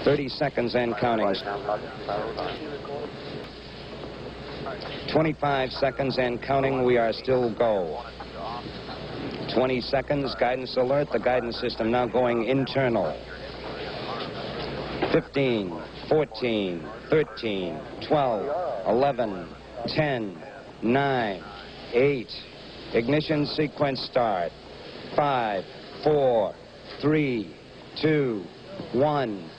30 seconds and counting. 25 seconds and counting. We are still go. 20 seconds. Guidance alert. The guidance system now going internal. 15, 14, 13, 12, 11, 10, 9, 8. Ignition sequence start. 5, 4, 3, 2, 1.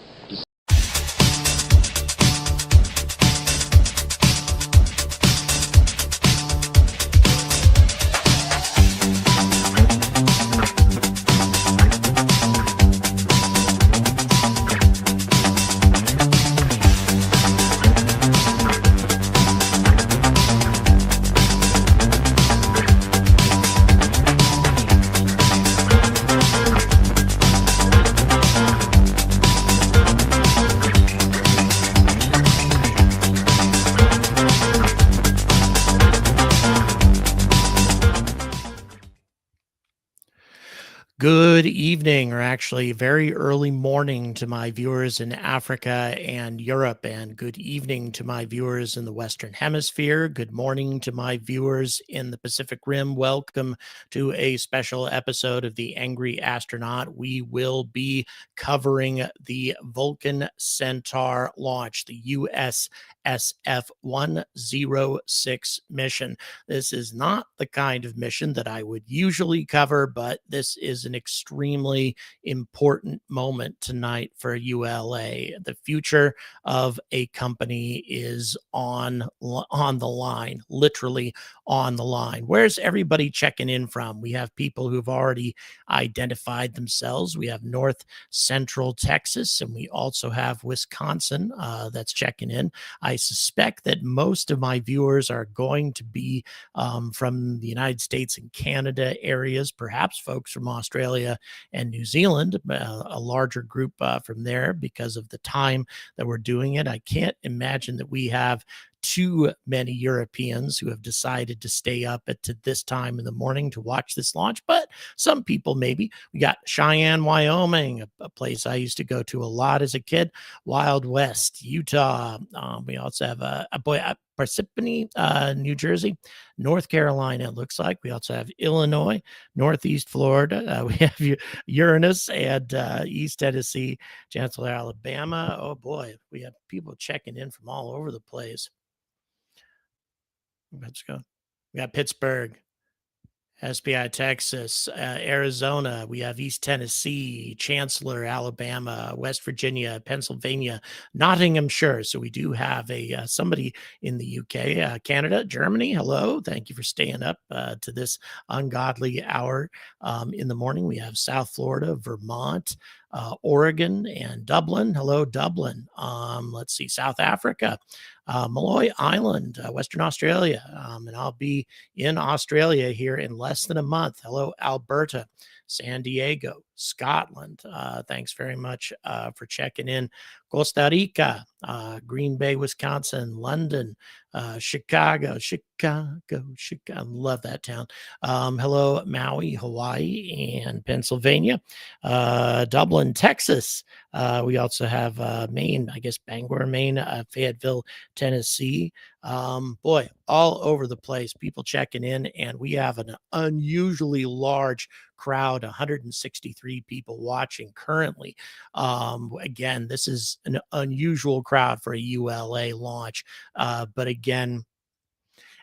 Good evening, or actually very early morning to my viewers in Africa and Europe, and good evening to my viewers in the Western Hemisphere. Good morning to my viewers in the Pacific Rim. Welcome to a special episode of The Angry Astronaut. We will be covering the Vulcan Centaur launch, the USSF-106 mission. This is not the kind of mission that I would usually cover, but this is an extremely important moment tonight for ULA. The future of a company is on the line, literally on the line. Where's everybody checking in from? We have people who've already identified themselves. We have North Central Texas, and we also have Wisconsin that's checking in. I suspect that most of my viewers are going to be from the United States and Canada areas, perhaps folks from Australia and New Zealand, a larger group from there because of the time that we're doing it. I can't imagine that we have too many Europeans who have decided to stay up at this time in the morning to watch this launch, but some people maybe. We got Cheyenne, Wyoming, a place I used to go to a lot as a kid, Wild West, Utah. We also have Parsippany, New Jersey, North Carolina, it looks like. We also have Illinois, Northeast Florida. We have Uranus and East Tennessee, Chancellor, Alabama. Oh boy, we have people checking in from all over the place. Let's go. We got Pittsburgh, SPI, Texas, Arizona. We have East Tennessee, Chancellor, Alabama, West Virginia, Pennsylvania, Nottinghamshire. So we do have somebody in the UK, Canada, Germany. Hello. Thank you for staying up to this ungodly hour in the morning. We have South Florida, Vermont, Oregon, and Dublin. Hello, Dublin. Let's see, South Africa, Malloy Island, Western Australia. And I'll be in Australia here in less than a month. Hello, Alberta, San Diego, Scotland. Thanks very much for checking in. Costa Rica, Green Bay, Wisconsin, London, Chicago. I love that town. Hello, Maui, Hawaii, and Pennsylvania. Dublin, Texas. We also have Maine, I guess Bangor, Maine, Fayetteville, Tennessee. Boy, all over the place, people checking in, and we have an unusually large crowd, 163 people watching currently. Again, this is an unusual crowd for a ULA launch, but again,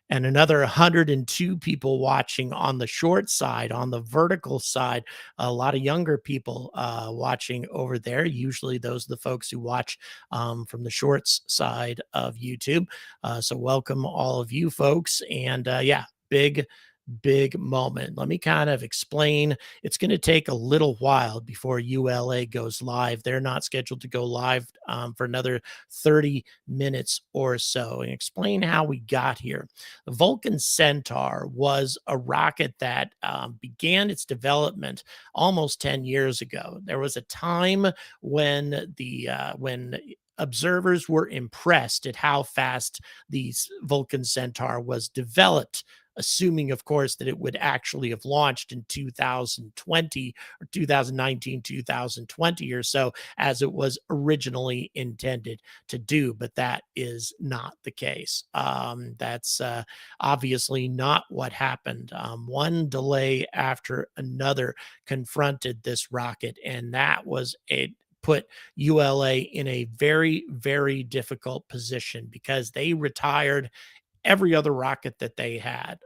and another 102 people watching on the short side, on the vertical side. A lot of younger people watching over there. Usually those are the folks who watch from the shorts side of YouTube. So welcome all of you folks. And yeah, big moment. Let me kind of explain. It's going to take a little while before ULA goes live. They're not scheduled to go live for another 30 minutes or so, and explain how we got here. The Vulcan Centaur was a rocket that began its development almost 10 years ago. There was a time when observers were impressed at how fast the Vulcan Centaur was developed assuming, of course, that it would actually have launched in 2020 or 2019, 2020 or so, as it was originally intended to do. But that is not the case. That's obviously not what happened. One delay after another confronted this rocket, and that was a put ULA in a very, very difficult position because they retired every other rocket that they had,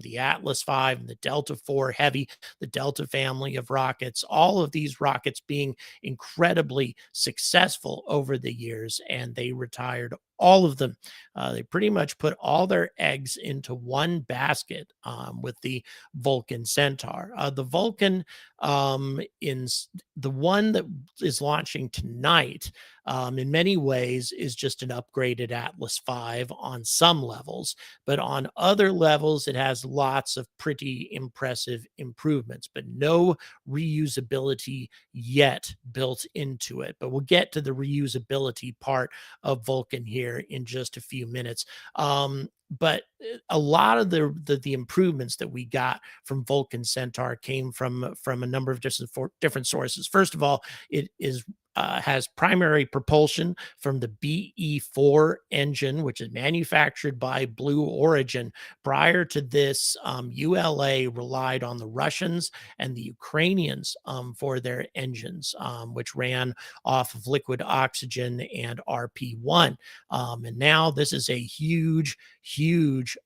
the Atlas V and the Delta IV Heavy, the Delta family of rockets, all of these rockets being incredibly successful over the years, and they retired all of them. They pretty much put all their eggs into one basket with the Vulcan Centaur. The Vulcan, the one that is launching tonight, in many ways is just an upgraded Atlas V on some levels, but on other levels, it has lots of pretty impressive improvements, but no reusability yet built into it. But we'll get to the reusability part of Vulcan here in just a few minutes. But a lot of the improvements that we got from Vulcan Centaur came from a number of different sources. First of all, it has primary propulsion from the BE4 engine, which is manufactured by Blue Origin. Prior to this, ULA relied on the Russians and the Ukrainians for their engines, which ran off of liquid oxygen and RP1. And now this is a huge, huge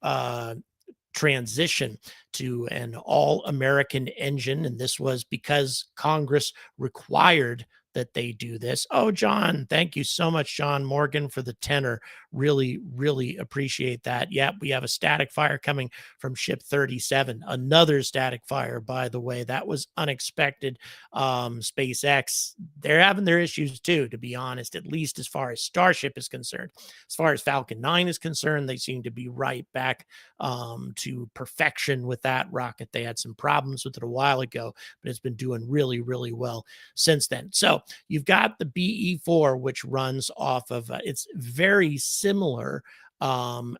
transition to an all-American engine. And this was because Congress required that they do this. Oh, John, thank you so much, John Morgan, for the tenor. Really, really appreciate that. Yep, we have a static fire coming from ship 37. Another static fire, by the way. That was unexpected. SpaceX, they're having their issues too, to be honest, at least as far as Starship is concerned. As far as Falcon 9 is concerned, they seem to be right back to perfection with that rocket. They had some problems with it a while ago, but it's been doing really, really well since then. So you've got the BE4, which runs off of, it's very similar on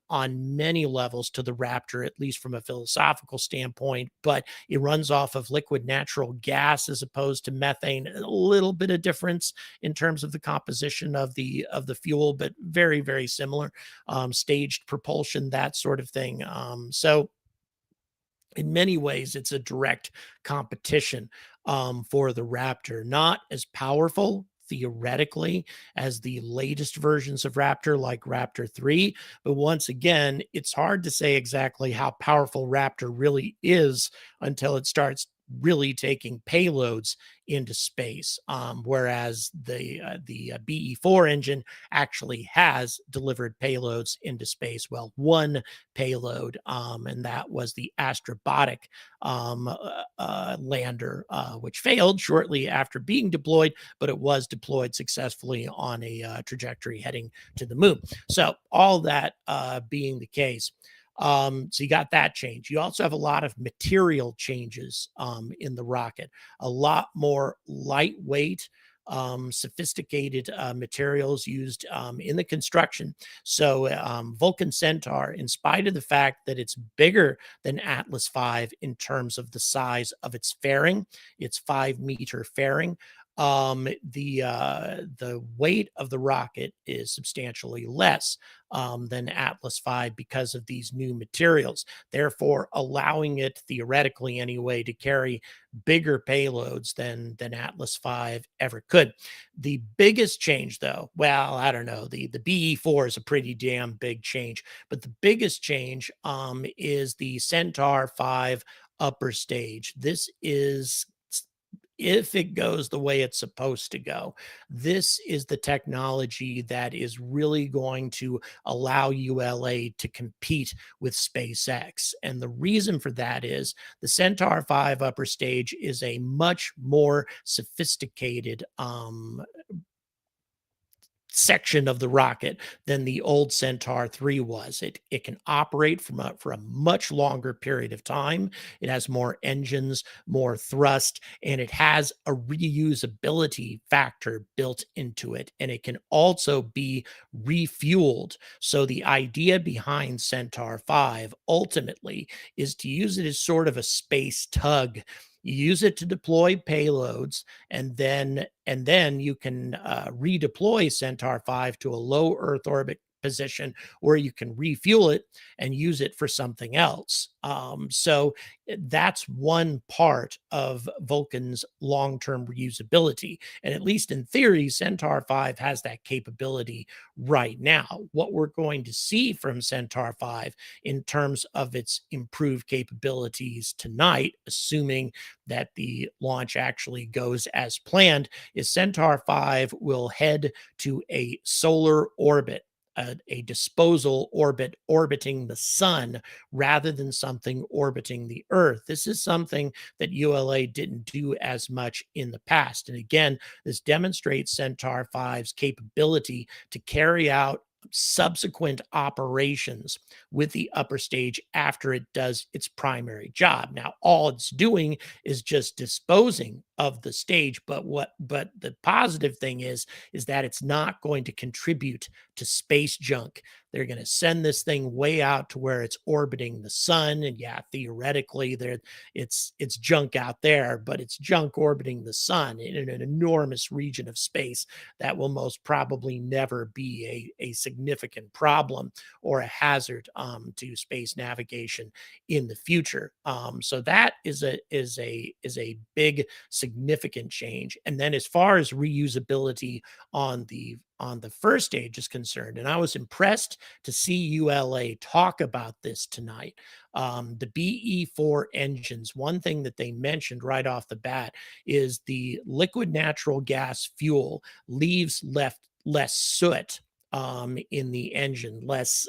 many levels to the Raptor, at least from a philosophical standpoint, but it runs off of liquid natural gas as opposed to methane. A little bit of difference in terms of the composition of the fuel, but very, very similar. Staged propulsion, that sort of thing. So in many ways, it's a direct competition for the Raptor. Not as powerful theoretically as the latest versions of Raptor, like Raptor 3. But once again, it's hard to say exactly how powerful Raptor really is until it starts really taking payloads into space. Whereas the BE4 engine actually has delivered payloads into space. Well, one payload, and that was the Astrobotic lander, which failed shortly after being deployed, but it was deployed successfully on a trajectory heading to the moon. So all that being the case, so you got that change. You also have a lot of material changes in the rocket, a lot more lightweight, sophisticated materials used in the construction. So Vulcan Centaur, in spite of the fact that it's bigger than Atlas V in terms of the size of its fairing, its 5-meter fairing, the weight of the rocket is substantially less than Atlas V because of these new materials, therefore allowing it, theoretically anyway, to carry bigger payloads than Atlas V ever could. The biggest change, though, well, I don't know, the BE4 is a pretty damn big change, but the biggest change is the Centaur 5 upper stage. This is, if it goes the way it's supposed to go, this is the technology that is really going to allow ULA to compete with SpaceX. And the reason for that is the Centaur 5 upper stage is a much more sophisticated section of the rocket than the old Centaur 3 was. It can operate for a much longer period of time. It has more engines, more thrust, and it has a reusability factor built into it. And it can also be refueled. So the idea behind Centaur 5 ultimately is to use it as sort of a space tug. You use it to deploy payloads, and then you can redeploy Centaur 5 to a low Earth orbit position where you can refuel it and use it for something else. So that's one part of Vulcan's long-term reusability. And at least in theory, Centaur 5 has that capability right now. What we're going to see from Centaur 5 in terms of its improved capabilities tonight, assuming that the launch actually goes as planned, is Centaur 5 will head to a solar orbit, a disposal orbit orbiting the sun rather than something orbiting the Earth. This is something that ULA didn't do as much in the past. And again, this demonstrates Centaur 5's capability to carry out subsequent operations with the upper stage after it does its primary job. Now, all it's doing is just disposing of the stage, but the positive thing is that it's not going to contribute to space junk. They're going to send this thing way out to where it's orbiting the sun, and yeah, theoretically there it's junk out there, but it's junk orbiting the sun in an enormous region of space that will most probably never be a significant problem or a hazard to space navigation in the future. So that is a big significant change. And then as far as reusability on the first stage is concerned, and I was impressed to see ULA talk about this tonight. The BE4 engines, one thing that they mentioned right off the bat is the liquid natural gas fuel leaves less soot in the engine, less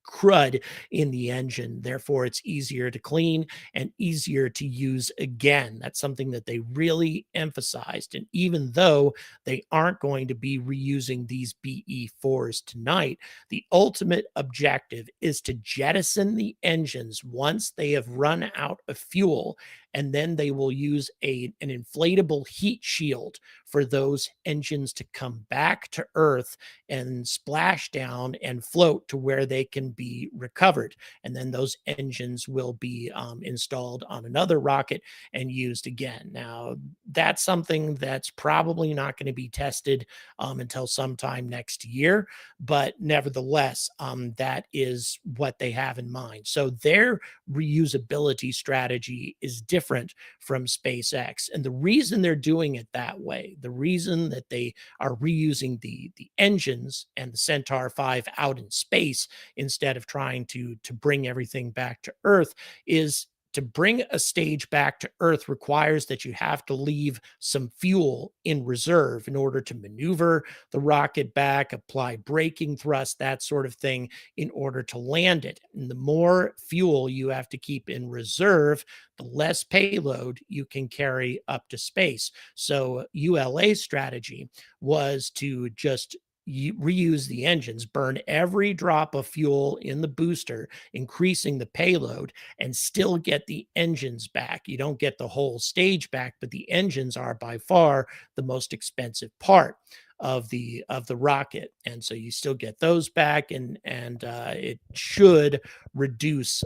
crud in the engine. Therefore, it's easier to clean and easier to use again. That's something that they really emphasized. And even though they aren't going to be reusing these BE4s tonight, the ultimate objective is to jettison the engines once they have run out of fuel, and then they will use an inflatable heat shield for those engines to come back to Earth and splash down and float to where they can be recovered. And then those engines will be installed on another rocket and used again. Now, that's something that's probably not going to be tested until sometime next year, but nevertheless, that is what they have in mind. So their reusability strategy is different from SpaceX. And the reason they're doing it that way, the reason that they are reusing the engines and the Centaur 5 out in space instead of trying to bring everything back to Earth, is to bring a stage back to Earth requires that you have to leave some fuel in reserve in order to maneuver the rocket back, apply braking thrust, that sort of thing, in order to land it. And the more fuel you have to keep in reserve, the less payload you can carry up to space. So ULA's strategy was to just reuse the engines, burn every drop of fuel in the booster, increasing the payload, and still get the engines back. You don't get the whole stage back, but the engines are by far the most expensive part of the rocket, and so you still get those back, and it should reduce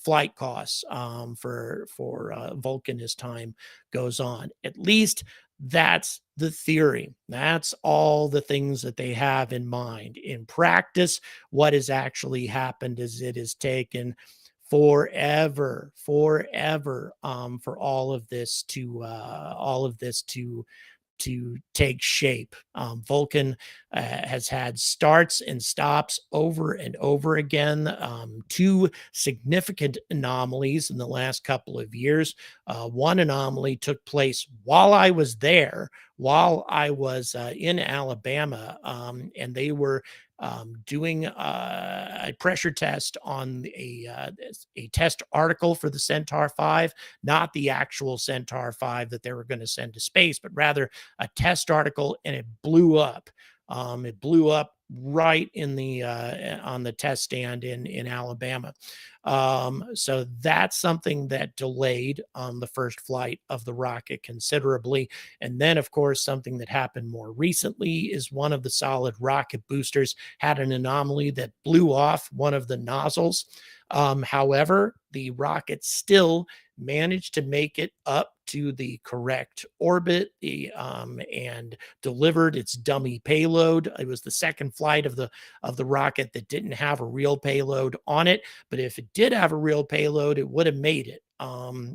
flight costs for Vulcan as time goes on. At least that's the theory. That's all the things that they have in mind. In practice, what has actually happened is it has taken forever for all of this to take shape. Vulcan has had starts and stops over and over again. Two significant anomalies in the last couple of years. One anomaly took place while I was there, while I was in Alabama, and they were doing a pressure test on a test article for the Centaur 5, not the actual Centaur 5 that they were going to send to space, but rather a test article, and it blew up. It blew up right in the on the test stand in Alabama. So that's something that delayed the first flight of the rocket considerably. And then, of course, something that happened more recently is one of the solid rocket boosters had an anomaly that blew off one of the nozzles. However, the rocket still managed to make it up to the correct orbit and delivered its dummy payload. It was the second flight of the rocket that didn't have a real payload on it, but if it did have a real payload, it would have made it.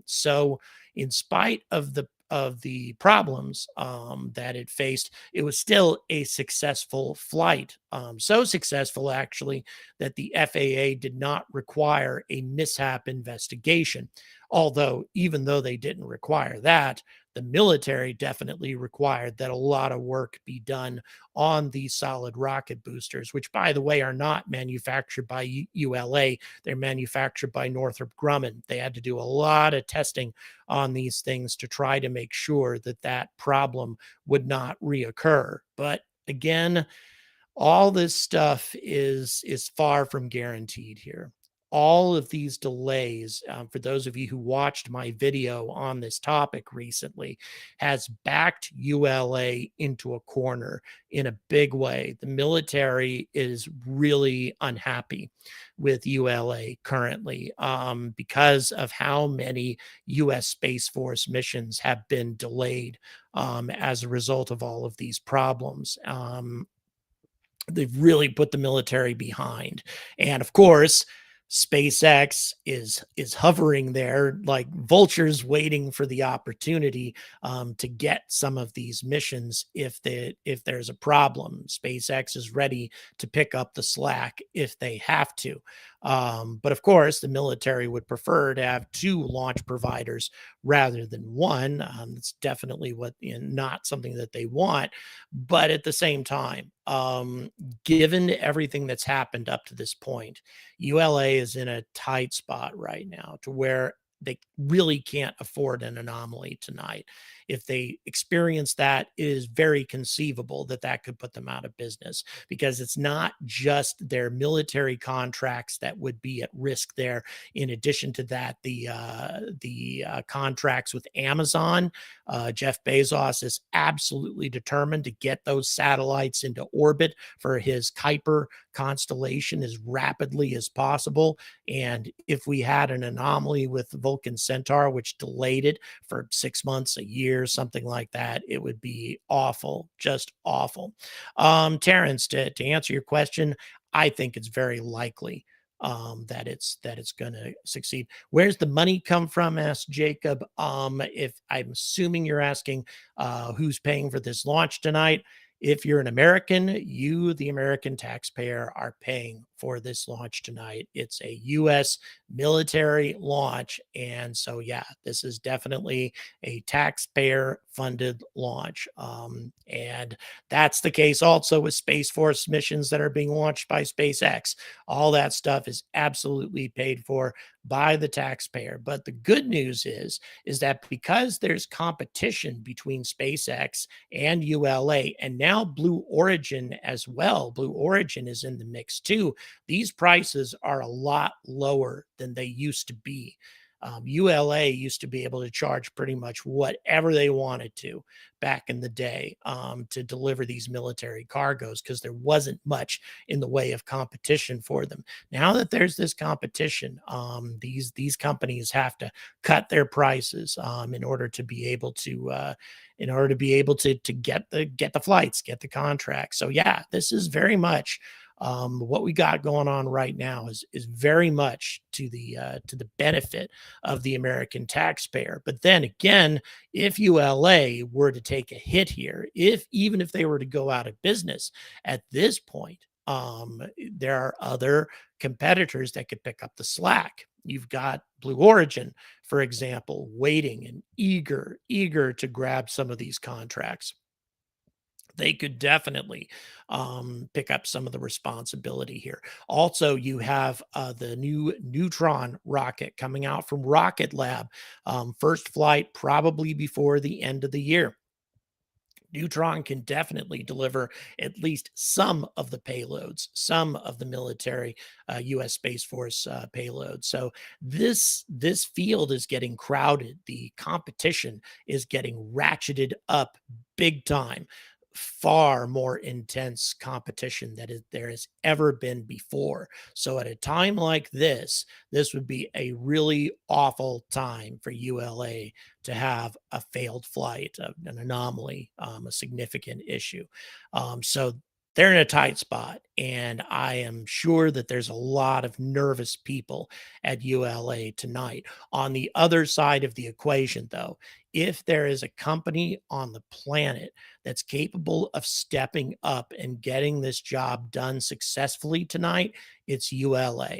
So, in spite of the problems that it faced, it was still a successful flight. So successful, actually, that the FAA did not require a mishap investigation. Although, even though they didn't require that, the military definitely required that a lot of work be done on these solid rocket boosters, which, by the way, are not manufactured by ULA. They're manufactured by Northrop Grumman. They had to do a lot of testing on these things to try to make sure that that problem would not reoccur. But again, all this stuff is far from guaranteed here. All of these delays, for those of you who watched my video on this topic recently, has backed ULA into a corner in a big way. The military is really unhappy with ULA currently because of how many U.S. Space Force missions have been delayed as a result of all of these problems. They've really put the military behind. And of course, SpaceX is hovering there like vultures waiting for the opportunity to get some of these missions if there's a problem. SpaceX is ready to pick up the slack if they have to. But of course, the military would prefer to have two launch providers rather than one. It's definitely not something that they want. But at the same time, given everything that's happened up to this point, ULA is in a tight spot right now to where they really can't afford an anomaly tonight. If they experience that, it is very conceivable that that could put them out of business, because it's not just their military contracts that would be at risk there. In addition to that, the contracts with Amazon, Jeff Bezos is absolutely determined to get those satellites into orbit for his Kuiper constellation as rapidly as possible. And if we had an anomaly with Vulcan Centaur, which delayed it for 6 months, a year, something like that, it would be awful, just awful. Terrence, to answer your question, I think it's very likely that it's going to succeed. Where's the money come from? Asked Jacob. If I'm assuming you're asking who's paying for this launch tonight. If you're an American, you, the American taxpayer, are paying for this launch tonight. It's a U.S. military launch. And so, yeah, this is definitely a taxpayer funded launch. And that's the case also with Space Force missions that are being launched by SpaceX. All that stuff is absolutely paid for by the taxpayer. But the good news is that because there's competition between SpaceX and ULA, and now Blue Origin as well. Blue Origin is in the mix too. These prices are a lot lower than they used to be. ULA used to be able to charge pretty much whatever they wanted to back in the day to deliver these military cargoes, because there wasn't much in the way of competition for them. Now that there's this competition, these companies have to cut their prices in order to be able to get the flights, get the contracts. So yeah, this is very much what we got going on right now is very much to the benefit of the American taxpayer. But then again, if ULA were to take a hit here, even if they were to go out of business at this point, there are other competitors that could pick up the slack. You've got Blue Origin, for example, waiting and eager to grab some of these contracts. They could definitely pick up some of the responsibility here. Also, you have the new Neutron rocket coming out from Rocket Lab. First flight probably before the end of the year. Neutron can definitely deliver at least some of the payloads, some of the military U.S. Space Force payloads. So this field is getting crowded. The competition is getting ratcheted up big time. Far more intense competition that there has ever been before. So at a time like this would be a really awful time for ULA to have a failed flight, an anomaly, a significant issue. So they're in a tight spot, and I am sure that there's a lot of nervous people at ULA tonight. On the other side of the equation, though, if there is a company on the planet that's capable of stepping up and getting this job done successfully tonight, it's ULA.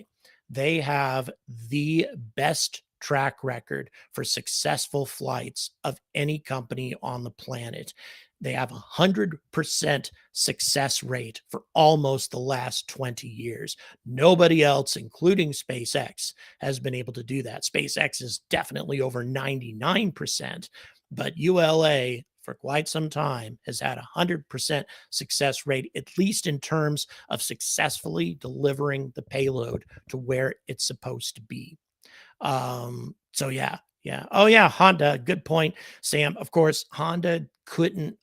They have the best track record for successful flights of any company on the planet. They have a 100% success rate for almost the last 20 years. Nobody else, including SpaceX, has been able to do that. SpaceX is definitely over 99%, but ULA for quite some time has had a 100% success rate, at least in terms of successfully delivering the payload to where it's supposed to be. So yeah, yeah. Oh yeah, Honda, good point, Sam. Of course, Honda couldn't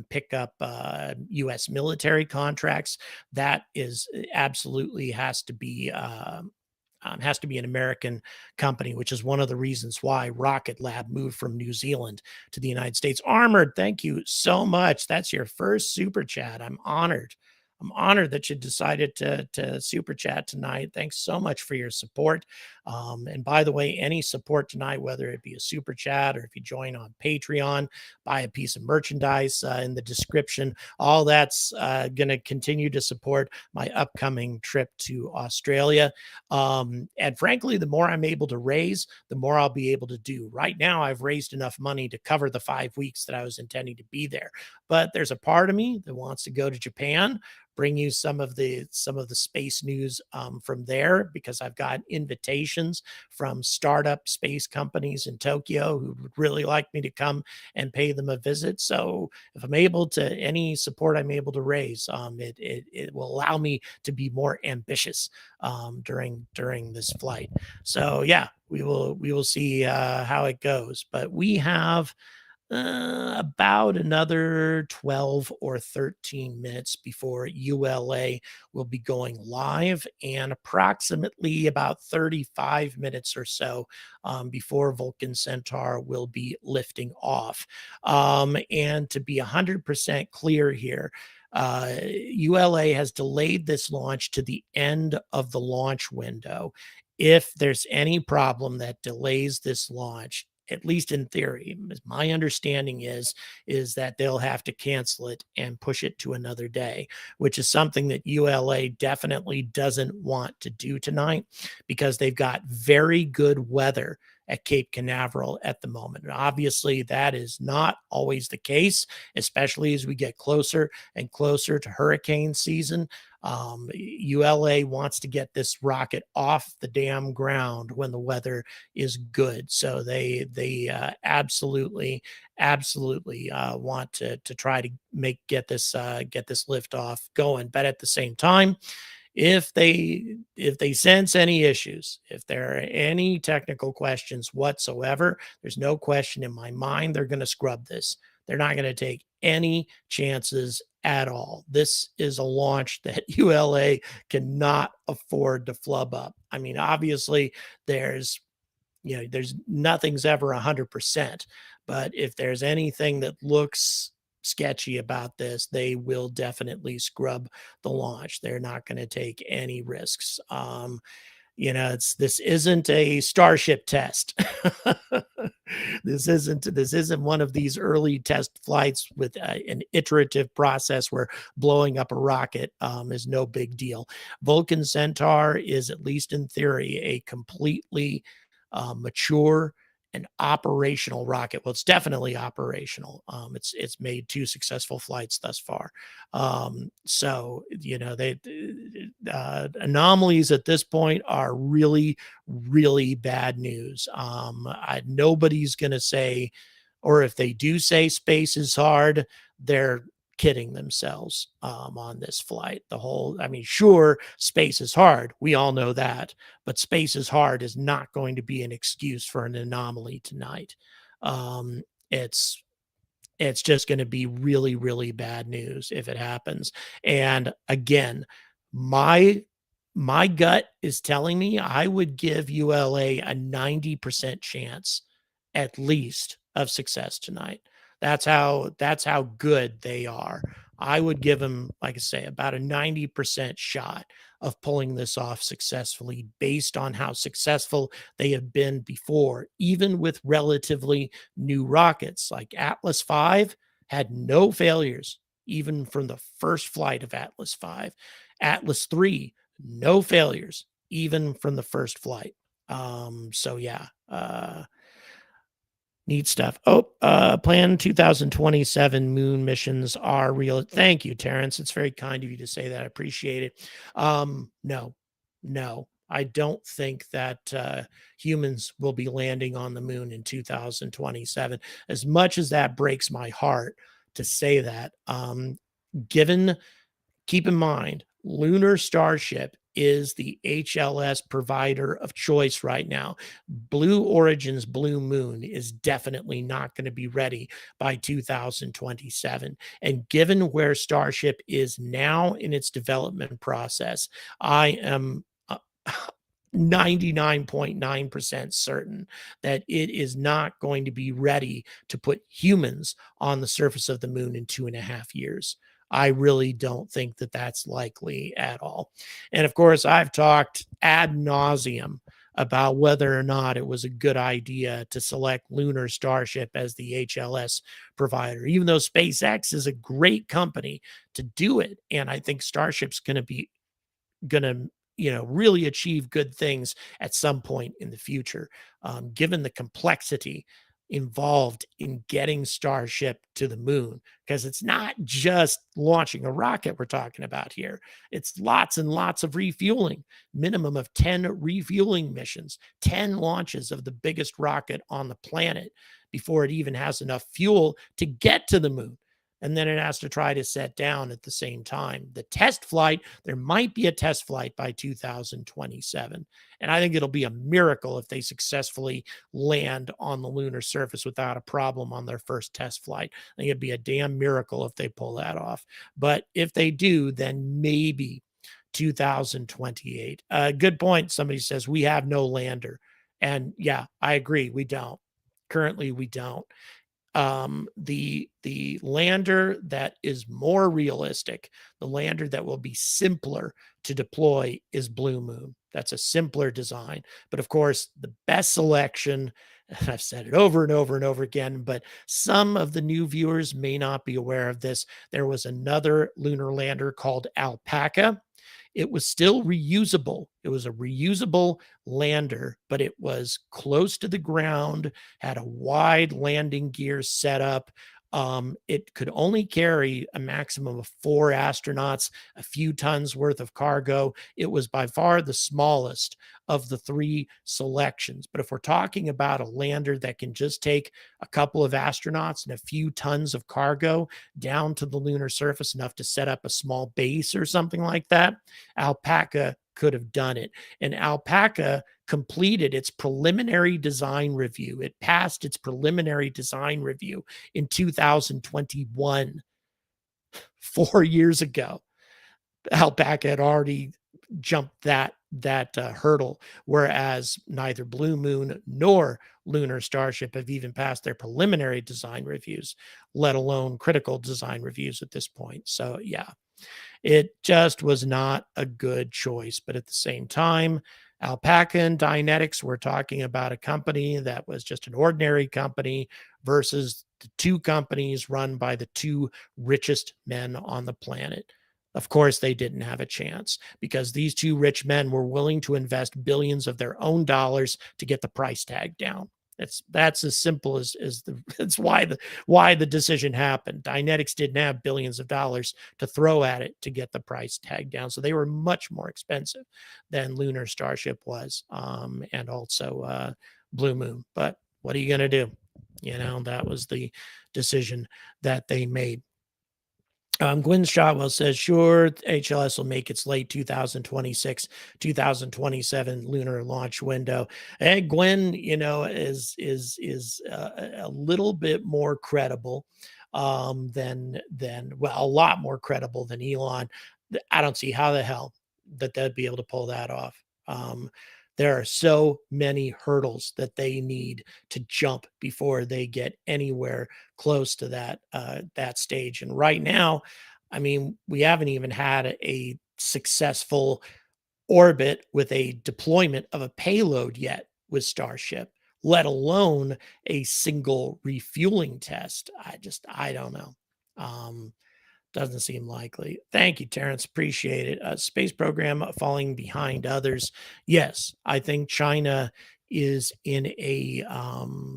pick up US military contracts. That is absolutely has to be an American company, which is one of the reasons why Rocket Lab moved from New Zealand to the United States. Armored, thank you so much. That's your first super chat. I'm honored. I'm honored that you decided to super chat tonight. Thanks so much for your support. And by the way, any support tonight, whether it be a super chat or if you join on Patreon, buy a piece of merchandise in the description, all that's going to continue to support my upcoming trip to Australia. And frankly, the more I'm able to raise, the more I'll be able to do. Right now, I've raised enough money to cover the 5 weeks that I was intending to be there. But there's a part of me that wants to go to Japan, bring you some of the space news from there, because I've got invitations from startup space companies in Tokyo who would really like me to come and pay them a visit. So if I'm able to, any support I'm able to raise, it will allow me to be more ambitious during this flight. So yeah, we will see how it goes. But we have about another 12 or 13 minutes before ULA will be going live, and approximately about 35 minutes or so before Vulcan Centaur will be lifting off. And to be 100% clear here, ULA has delayed this launch to the end of the launch window. If there's any problem that delays this launch, at least in theory, my understanding is that they'll have to cancel it and push it to another day, which is something that ULA definitely doesn't want to do tonight, because they've got very good weather at Cape Canaveral at the moment. And obviously, that is not always the case, especially as we get closer and closer to hurricane season. ULA wants to get this rocket off the damn ground when the weather is good. So they absolutely want to try to get this lift off going. But at the same time, if they sense any issues, if there are any technical questions whatsoever, there's no question in my mind they're going to scrub this. They're not going to take any chances at all. This is a launch that ULA cannot afford to flub up. I mean, obviously, there's nothing's ever 100%, but if there's anything that looks sketchy about this, they will definitely scrub the launch. They're not going to take any risks. This isn't a Starship test. This isn't one of these early test flights with an iterative process where blowing up a rocket is no big deal. Vulcan Centaur is, at least in theory, a completely mature and operational rocket. Well, it's definitely operational. It's made 2 successful flights thus far. So they anomalies at this point are really, really bad news. Nobody's going to say or if they do say space is hard, they're kidding themselves on this flight. Sure, space is hard. We all know that, but space is hard is not going to be an excuse for an anomaly tonight. Um, it's it's just going to be really, really bad news if it happens. And again, my my gut is telling me I would give ULA a 90% chance at least of success tonight. That's how good they are. I would give them, like I say, about a 90% shot of pulling this off successfully based on how successful they have been before, even with relatively new rockets. Like Atlas V had no failures, even from the first flight of Atlas V. Atlas III, no failures, even from the first flight. So yeah, neat stuff. Planned 2027 moon missions are real. Thank you, Terrence. It's very kind of you to say that. I appreciate it. No, I don't think that humans will be landing on the moon in 2027. As much as that breaks my heart to say that, given keep in mind, Lunar Starship is the HLS provider of choice right now. Blue Origin's Blue Moon is definitely not going to be ready by 2027. And given where Starship is now in its development process, I am 99.9% certain that it is not going to be ready to put humans on the surface of the moon in 2.5 years. I really don't think that that's likely at all. And of course, I've talked ad nauseum about whether or not it was a good idea to select Lunar Starship as the HLS provider, even though SpaceX is a great company to do it. And I think Starship's going to really achieve good things at some point in the future, given the complexity involved in getting Starship to the moon, because it's not just launching a rocket we're talking about here. It's lots and lots of refueling, minimum of 10 refueling missions, 10 launches of the biggest rocket on the planet before it even has enough fuel to get to the moon. And then it has to try to set down at the same time. The test flight, there might be a test flight by 2027. And I think it'll be a miracle if they successfully land on the lunar surface without a problem on their first test flight. I think it'd be a damn miracle if they pull that off. But if they do, then maybe 2028. Good point. Somebody says we have no lander. And yeah, I agree. We don't. Currently, we don't. The lander that is more realistic, the lander that will be simpler to deploy, is Blue Moon. That's a simpler design. But of course, the best selection, and I've said it over and over and over again, but some of the new viewers may not be aware of this. There was another lunar lander called Alpaca. It was still reusable. It was a reusable lander, but it was close to the ground, had a wide landing gear setup. It could only carry a maximum of 4 astronauts, a few tons worth of cargo. It was by far the smallest of the 3 selections. But if we're talking about a lander that can just take a couple of astronauts and a few tons of cargo down to the lunar surface, enough to set up a small base or something like that, Alpaca could have done it. And Alpaca completed its preliminary design review. It passed its preliminary design review in 2021, 4 years ago. Alpaca had already jumped that hurdle, whereas neither Blue Moon nor Lunar Starship have even passed their preliminary design reviews, let alone critical design reviews at this point. So yeah, it just was not a good choice. But at the same time, Alpaca and Dynetics, we're talking about a company that was just an ordinary company versus the 2 companies run by the 2 richest men on the planet. Of course, they didn't have a chance because these 2 rich men were willing to invest billions of their own dollars to get the price tag down. That's as simple as that's why the decision happened. Dynetics didn't have billions of dollars to throw at it to get the price tag down, so they were much more expensive than Lunar Starship was, and also Blue Moon. But what are you going to do? That was the decision that they made. Gwen Shotwell says, sure, HLS will make its late 2026, 2027 lunar launch window. And Gwen, is a little bit more credible than well, a lot more credible than Elon. I don't see how the hell that they'd be able to pull that off. There are so many hurdles that they need to jump before they get anywhere close to that stage. And right now, I mean, we haven't even had a successful orbit with a deployment of a payload yet with Starship, let alone a single refueling test. I don't know. Doesn't seem likely. Thank you, Terrence. Appreciate it. Space program falling behind others. Yes, I think China is in a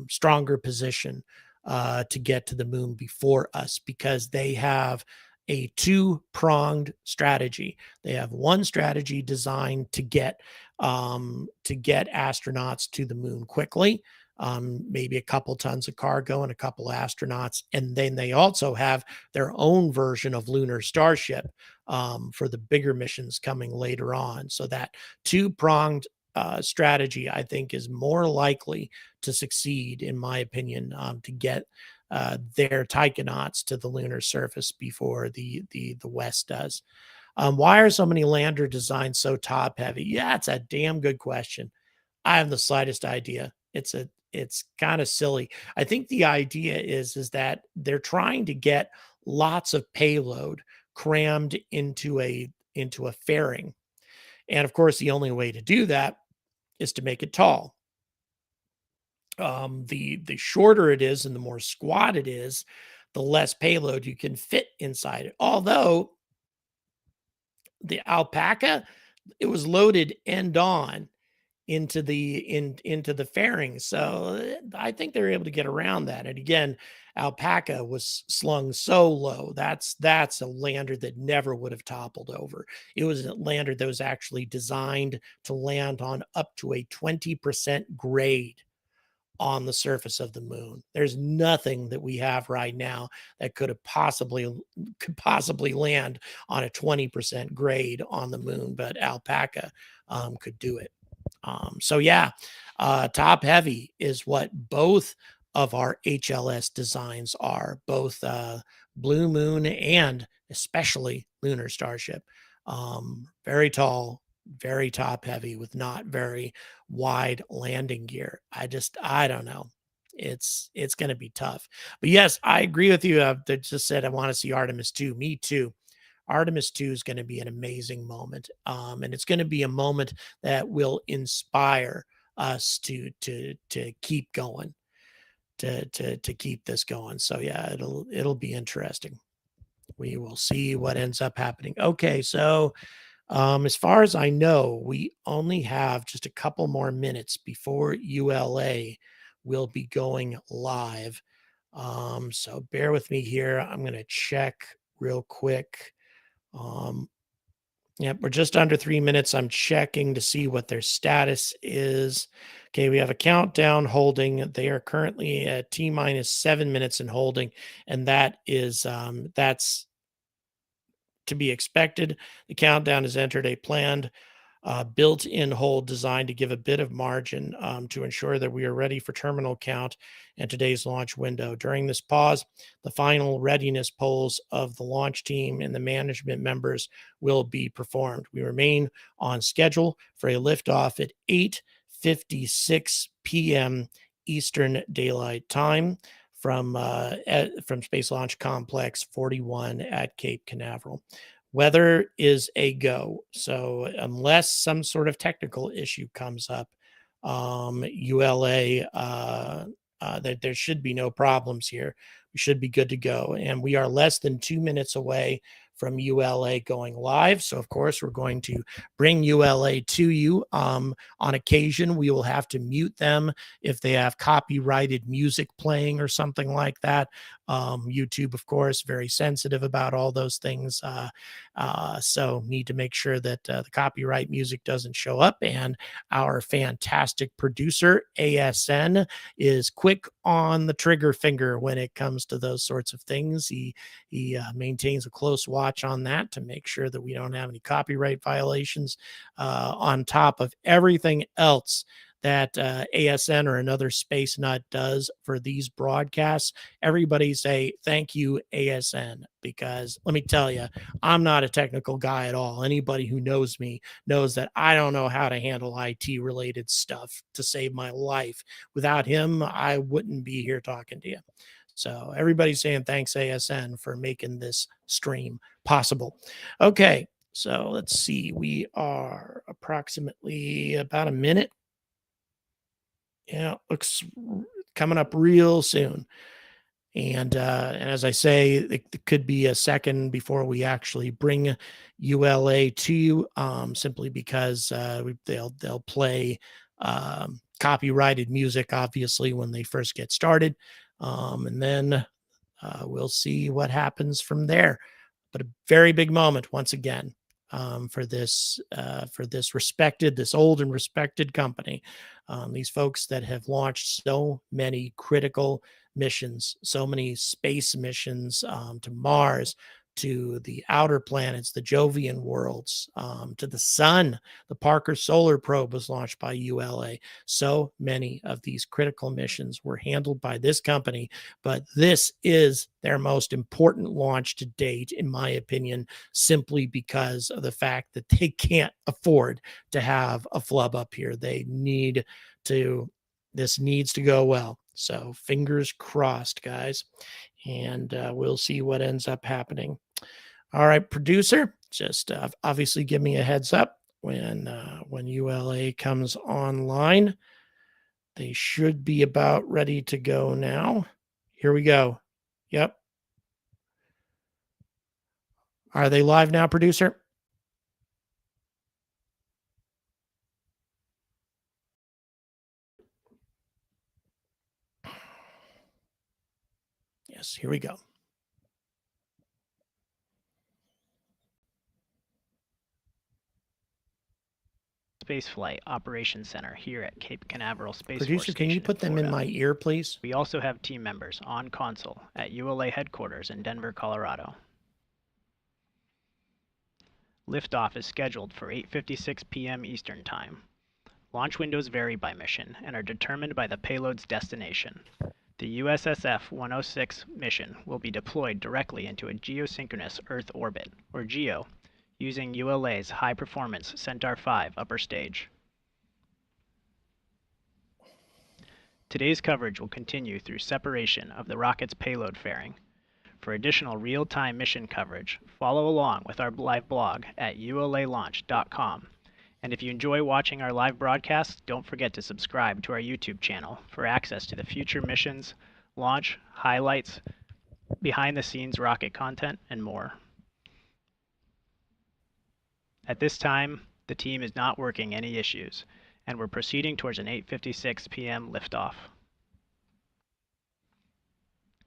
stronger position to get to the moon before us because they have a two-pronged strategy. They have one strategy designed to get astronauts to the moon quickly, maybe a couple tons of cargo and a couple astronauts, and then they also have their own version of lunar starship for the bigger missions coming later on. So that two-pronged strategy, I think, is more likely to succeed, in my opinion, to get their taikonauts to the lunar surface before the West does. Why are so many lander designs so top heavy? Yeah, it's a damn good question. I have the slightest idea. It's kind of silly. I think the idea is that they're trying to get lots of payload crammed into a fairing. And of course, the only way to do that is to make it tall. The shorter it is and the more squat it is, the less payload you can fit inside it. Although the Alpaca, it was loaded end on into the fairing. So I think they're able to get around that. And again, Alpaca was slung so low. That's a lander that never would have toppled over. It was a lander that was actually designed to land on up to a 20% grade on the surface of the moon. There's nothing that we have right now that could possibly land on a 20% grade on the moon, but Alpaca could do it. So yeah, top heavy is what both of our HLS designs are, both Blue Moon and especially Lunar Starship. Very tall, very top heavy with not very wide landing gear. I don't know. It's going to be tough. But yes, I agree with you. That just said I want to see Artemis 2. Me too. Artemis 2 is going to be an amazing moment. And it's going to be a moment that will inspire us to keep going, to keep this going. So yeah, it'll be interesting. We will see what ends up happening. Okay, so as far as I know, we only have just a couple more minutes before ULA will be going live. So bear with me here. I'm going to check real quick. Yep, we're just under 3 minutes. I'm checking to see what their status is. Okay, we have a countdown holding. They are currently at T-minus 7 minutes in holding, and that is that's to be expected. The countdown has entered a planned built-in hold designed to give a bit of margin to ensure that we are ready for terminal count and today's launch window. During this pause, the final readiness polls of the launch team and the management members will be performed. We remain on schedule for a liftoff at 8:56 p.m. Eastern Daylight Time from Space Launch Complex 41 at Cape Canaveral. Weather is a go. So unless some sort of technical issue comes up, ULA, that there should be no problems here. We should be good to go. And we are less than 2 minutes away from ULA going live. So, of course, we're going to bring ULA to you. On occasion, we will have to mute them if they have copyrighted music playing or something like that. YouTube, of course, very sensitive about all those things. So need to make sure that the copyright music doesn't show up. And our fantastic producer, ASN, is quick on the trigger finger when it comes to those sorts of things. He maintains a close watch on that to make sure that we don't have any copyright violations, on top of everything else that ASN or another space nut does for these broadcasts. Everybody say thank you, ASN, because let me tell you, I'm not a technical guy at all. Anybody who knows me knows that I don't know how to handle IT related stuff to save my life. Without him, I wouldn't be here talking to you. So everybody's saying thanks, ASN, for making this stream possible. Okay, so let's see. We are approximately about a minute. Yeah, looks coming up real soon. And as I say, it could be a second before we actually bring ULA to you, simply because they'll play copyrighted music, obviously, when they first get started, and then we'll see what happens from there. But a very big moment once again, for this old and respected company. These folks that have launched so many critical missions, so many space missions, to Mars, to the outer planets, the Jovian worlds, to the sun. The Parker Solar Probe was launched by ULA. So many of these critical missions were handled by this company, but this is their most important launch to date, in my opinion, simply because of the fact that they can't afford to have a flub up here. This needs to go well. So fingers crossed, guys. And we'll see what ends up happening. All right, producer, just obviously give me a heads up when ULA comes online. They should be about ready to go now. Here we go. Yep. Are they live now, producer? Yes, here we go. Spaceflight Operations Center here at Cape Canaveral Space Force Producer, can you Station put them in my ear, please? We also have team members on console at ULA headquarters in Denver, Colorado. Liftoff is scheduled for 8:56 p.m. Eastern Time. Launch windows vary by mission and are determined by the payload's destination. The USSF-106 mission will be deployed directly into a geosynchronous Earth orbit, or GEO, using ULA's high-performance Centaur 5 upper stage. Today's coverage will continue through separation of the rocket's payload fairing. For additional real-time mission coverage, follow along with our live blog at ulalaunch.com. And if you enjoy watching our live broadcasts, don't forget to subscribe to our YouTube channel for access to the future missions, launch, highlights, behind-the-scenes rocket content, and more. At this time, the team is not working any issues, and we're proceeding towards an 8:56 p.m. liftoff.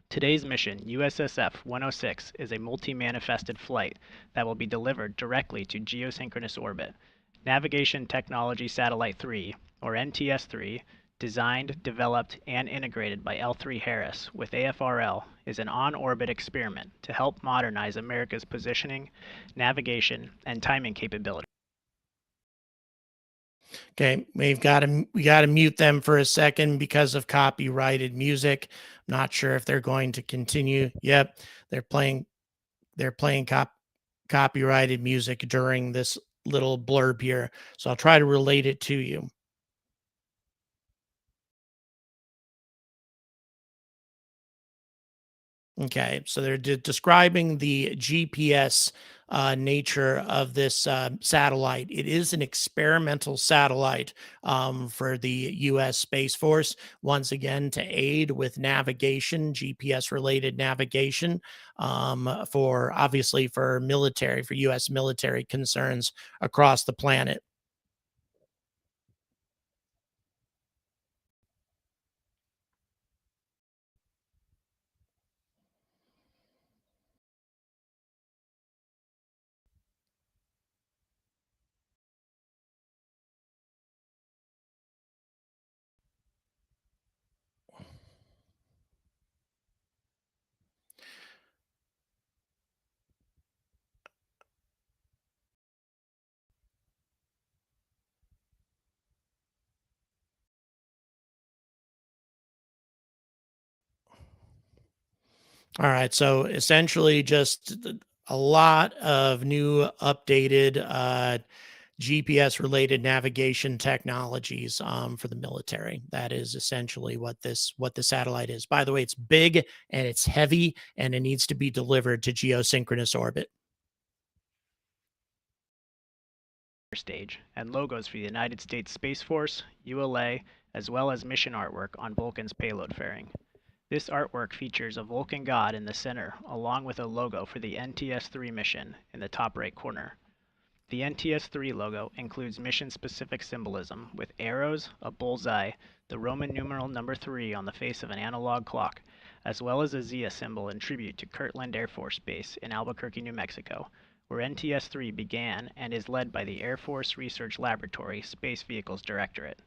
Today's mission, USSF-106, is a multi-manifested flight that will be delivered directly to geosynchronous orbit. Navigation Technology Satellite 3, or NTS-3, designed, developed, and integrated by L3 Harris with AFRL, is an on-orbit experiment to help modernize America's positioning, navigation, and timing capability. Okay, we got to mute them for a second because of copyrighted music. Not sure if they're going to continue. Yep, they're playing copyrighted music during this little blurb here. So I'll try to relate it to you. Okay, so they're describing the GPS nature of this satellite. It is an experimental satellite for the U.S. Space Force, once again, to aid with navigation, GPS related navigation, for obviously for military, for U.S. military concerns across the planet. All right. So essentially, just a lot of new updated GPS related navigation technologies for the military. That is essentially what the satellite is. By the way, it's big and it's heavy and it needs to be delivered to geosynchronous orbit. Stage and logos for the United States Space Force, ULA, as well as mission artwork on Vulcan's payload fairing. This artwork features a Vulcan god in the center, along with a logo for the NTS-3 mission in the top right corner. The NTS-3 logo includes mission-specific symbolism with arrows, a bullseye, the Roman numeral number 3 on the face of an analog clock, as well as a Zia symbol in tribute to Kirtland Air Force Base in Albuquerque, New Mexico, where NTS-3 began and is led by the Air Force Research Laboratory Space Vehicles Directorate.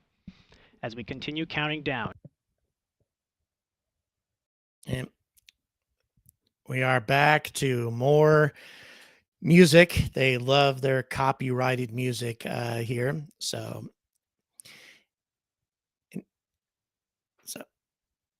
As we continue counting down, And we are back to more music. They love their copyrighted music here. So,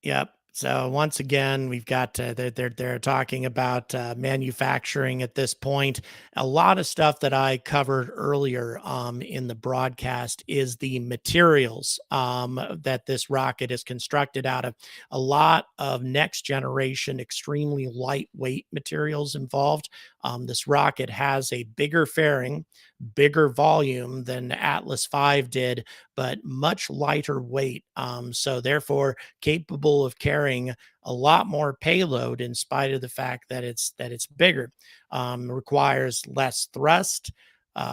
yep. So once again, we've got they're talking about manufacturing at this point. A lot of stuff that I covered earlier in the broadcast is the materials that this rocket is constructed out of. A lot of next generation, extremely lightweight materials involved. This rocket has a bigger fairing, bigger volume than Atlas V did, but much lighter weight. So therefore, capable of carrying a lot more payload in spite of the fact that it's bigger. Requires less thrust,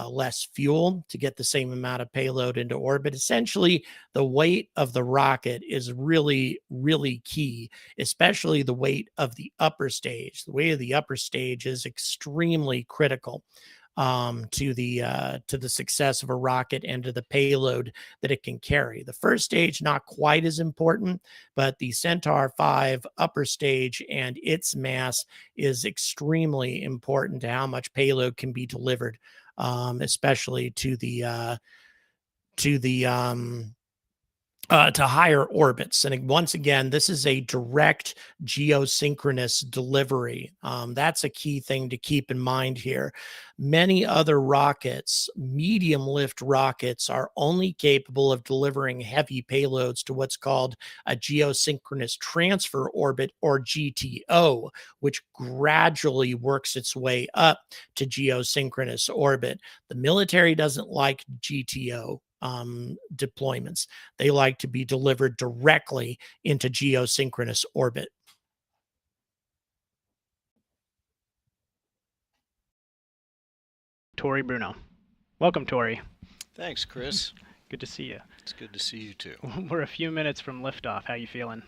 less fuel to get the same amount of payload into orbit. Essentially, the weight of the rocket is really, really key, especially the weight of the upper stage. The weight of the upper stage is extremely critical to the success of a rocket and to the payload that it can carry. The first stage not quite as important, but the Centaur 5 upper stage and its mass is extremely important to how much payload can be delivered, especially to the to higher orbits. And once again, this is a direct geosynchronous delivery. That's a key thing to keep in mind here. Many other rockets, medium lift rockets, are only capable of delivering heavy payloads to what's called a geosynchronous transfer orbit, or GTO, which gradually works its way up to geosynchronous orbit. The military doesn't like GTO deployments. They like to be delivered directly into geosynchronous orbit. Tori Bruno. Welcome, Tori. Thanks, Chris. Good to see you. It's good to see you too. We're a few minutes from liftoff. How you feeling?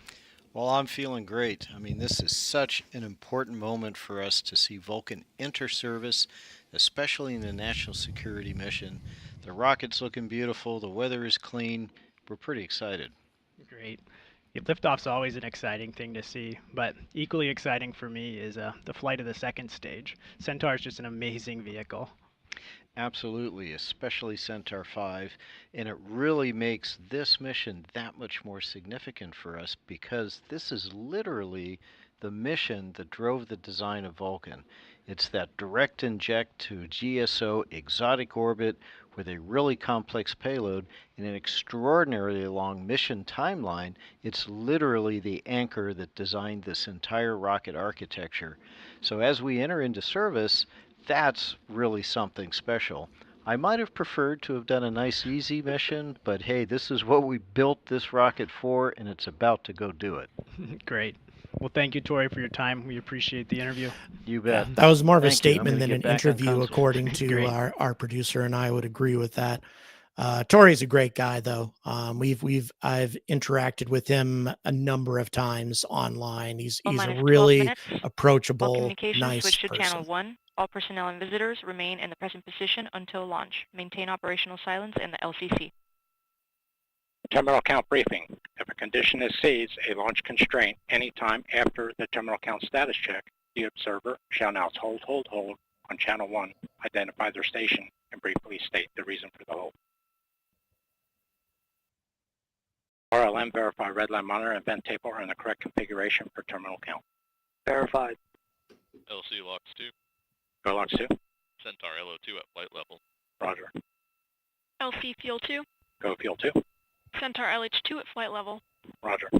Well, I'm feeling great. I mean, this is such an important moment for us to see Vulcan enter service, especially in the national security mission. The rocket's looking beautiful. The weather is clean. We're pretty excited. Great. Yeah, liftoff's always an exciting thing to see, but equally exciting for me is the flight of the second stage. Centaur is just an amazing vehicle. Absolutely, especially Centaur 5, and it really makes this mission that much more significant for us because this is literally the mission that drove the design of Vulcan. It's that direct inject to GSO exotic orbit with a really complex payload and an extraordinarily long mission timeline. It's literally the anchor that designed this entire rocket architecture. So as we enter into service, that's really something special. I might have preferred to have done a nice easy mission, but hey, this is what we built this rocket for, and it's about to go do it. Great. Well, thank you, Tori, for your time. We appreciate the interview. You bet. That was more of a Thank you. I'm statement gonna than get an back on interview, console. according to Great. our producer, and I would agree with that. Tori's a great guy, though. I've interacted with him a number of times online. He's a really approachable, All communications nice switch to person. channel 1. All personnel and visitors remain in the present position until launch. Maintain operational silence in the LCC. Terminal count briefing. If a condition exceeds a launch constraint anytime after the terminal count status check, the observer shall announce hold on channel 1, identify their station, and briefly state the reason for the hold. RLM verify redline monitor and vent tape are in the correct configuration for terminal count. Verified. LC locks 2. Go locks 2. Centaur LO2 at flight level. Roger. LC Fuel 2. Go fuel 2. Centaur LH2 at flight level. Roger.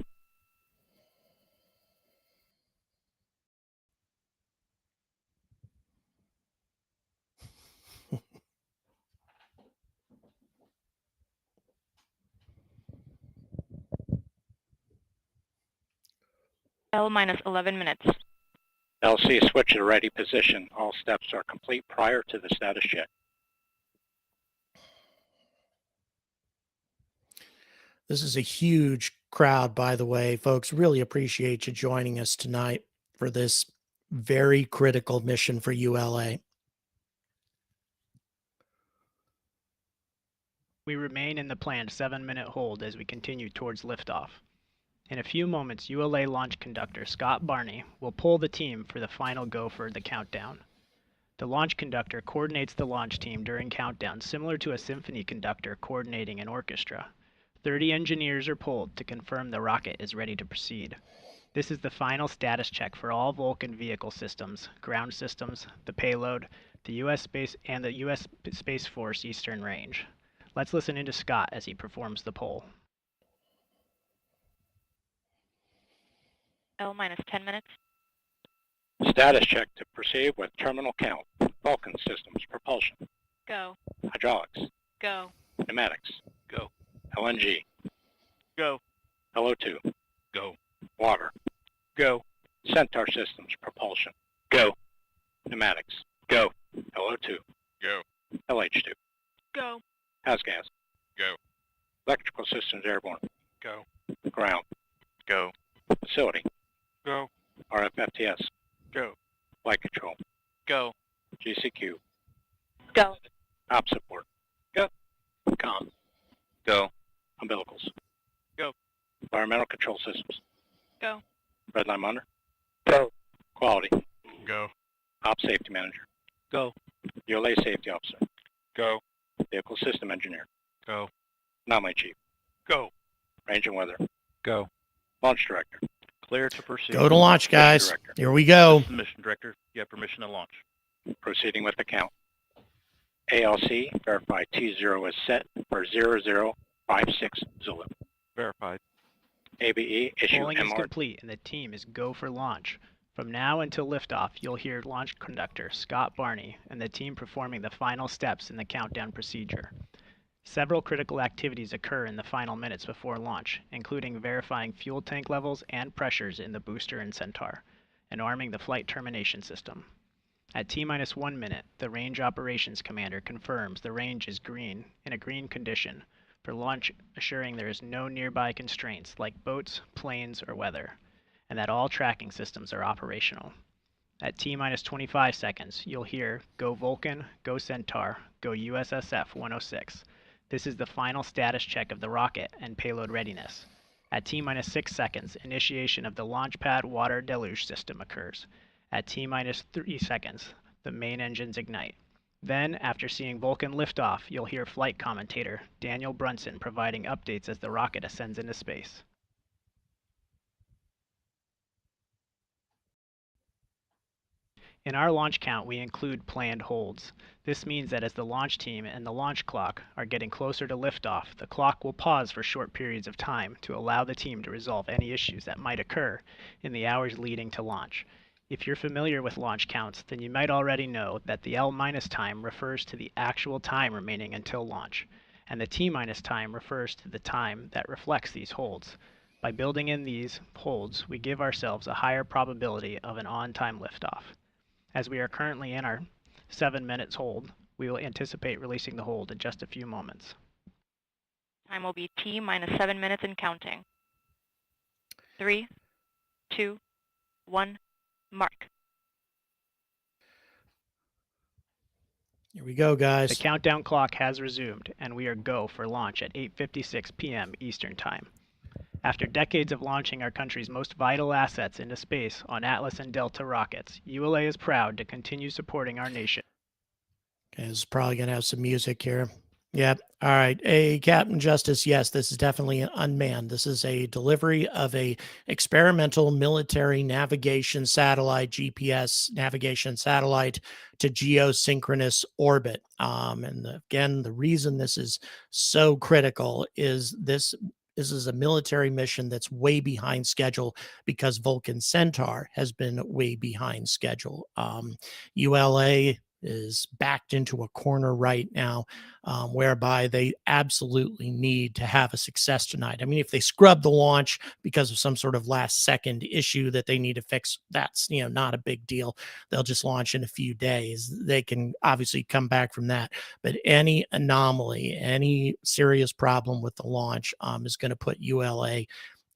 L minus 11 minutes. LC switch to ready position. All steps are complete prior to the status check. This is a huge crowd, by the way, folks. Really appreciate you joining us tonight for this very critical mission for ULA. We remain in the planned 7-minute hold as we continue towards liftoff. In a few moments, ULA launch conductor Scott Barney will pull the team for the final go for the countdown. The launch conductor coordinates the launch team during countdown, similar to a symphony conductor coordinating an orchestra. 30 engineers are pulled to confirm the rocket is ready to proceed. This is the final status check for all Vulcan vehicle systems, ground systems, the payload, the U.S. Space Force Eastern Range. Let's listen into Scott as he performs the poll. L minus 10 minutes. Status check to proceed with terminal count. Vulcan systems, propulsion, Go. hydraulics, Go. pneumatics, Go. LNG, Go. LO2, Go. water, Go. Centaur systems, propulsion, go, pneumatics, go, LO2, Go. LH2, Go. house gas, Go. electrical systems airborne, Go. ground, Go. facility, Go. RFFTS, Go. flight control, Go. GCQ, Go. op support, go, com, Go. umbilicals, Go. environmental control systems, Go. redline monitor, go, quality, Go. op safety manager, Go. ULA safety officer, Go. vehicle system engineer, Go. anomaly chief, Go. range and weather, Go. launch director, Clear to proceed. Go to launch, guys. Director. Here we go. Mission director, you have permission to launch. proceeding with the count. ALC, verify T0 is set for 0056 Zulu. Verified. ABE, issue Polling is MR. complete and the team is go for launch. From now until liftoff, you'll hear launch conductor Scott Barney and the team performing the final steps in the countdown procedure. Several critical activities occur in the final minutes before launch, including verifying fuel tank levels and pressures in the booster and Centaur, and arming the flight termination system. At T-minus 1 minute, the Range Operations Commander confirms the range is green, in a green condition, for launch, assuring there is no nearby constraints like boats, planes, or weather, and that all tracking systems are operational. At T-minus 25 seconds, you'll hear Go Vulcan, Go Centaur, Go USSF-106. This is the final status check of the rocket and payload readiness. At T-minus 6 seconds, initiation of the launch pad water deluge system occurs. At T-minus 3 seconds, the main engines ignite. Then, after seeing Vulcan lift off, you'll hear flight commentator Daniel Brunson providing updates as the rocket ascends into space. In our launch count, we include planned holds. This means that as the launch team and the launch clock are getting closer to liftoff, the clock will pause for short periods of time to allow the team to resolve any issues that might occur in the hours leading to launch. If you're familiar with launch counts, then you might already know that the L- time refers to the actual time remaining until launch, and the T- time refers to the time that reflects these holds. By building in these holds, we give ourselves a higher probability of an on-time liftoff. As we are currently in our 7 minutes hold, we will anticipate releasing the hold in just a few moments. Time will be T minus 7 minutes and counting. 3, 2, 1, mark. Here we go, The guys. countdown clock has resumed, and we are go for launch at 8:56 p.m. Eastern Time. After decades of launching our country's most vital assets into space on Atlas and Delta rockets, ULA is proud to continue supporting our nation. Okay, it's probably going to have some music here. Yep. All right. Captain Justice, yes, this is definitely an unmanned. This is a delivery of a experimental military navigation satellite, GPS navigation satellite to geosynchronous orbit. Again, the reason this is so critical is this is a military mission that's way behind schedule because Vulcan Centaur has been way behind schedule. ULA is backed into a corner right now, whereby they absolutely need to have a success tonight. I mean, if they scrub the launch because of some sort of last second issue that they need to fix, that's, not a big deal. They'll just launch in a few days. They can obviously come back from that. But any anomaly, any serious problem with the launch is going to put ULA